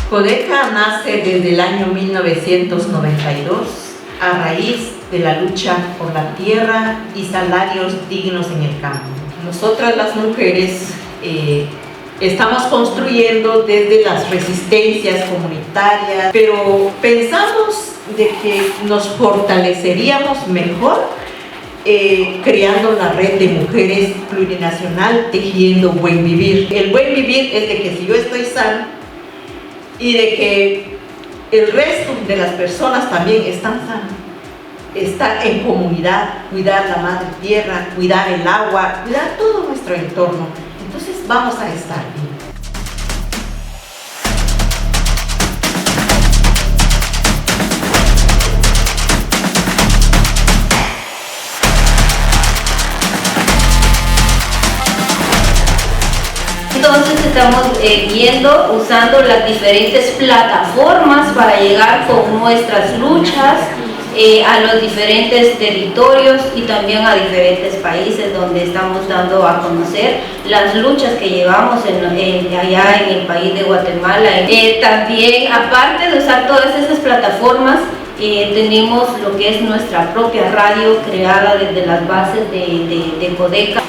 Codeca nace desde el año 1992 a raíz de la lucha por la tierra y salarios dignos en el campo. Nosotras las mujeres estamos construyendo desde las resistencias comunitarias, pero pensamos de que nos fortaleceríamos mejor creando la red de mujeres plurinacional tejiendo buen vivir. El buen vivir es de que si yo estoy sana y de que el resto de las personas también están sanas, estar en comunidad, cuidar la madre tierra, cuidar el agua, cuidar todo nuestro entorno, entonces vamos a estar bien. Entonces estamos usando las diferentes plataformas para llegar con nuestras luchas a los diferentes territorios y también a diferentes países donde estamos dando a conocer las luchas que llevamos allá en el país de Guatemala. También, aparte de usar todas esas plataformas, tenemos lo que es nuestra propia radio creada desde las bases de Codeca.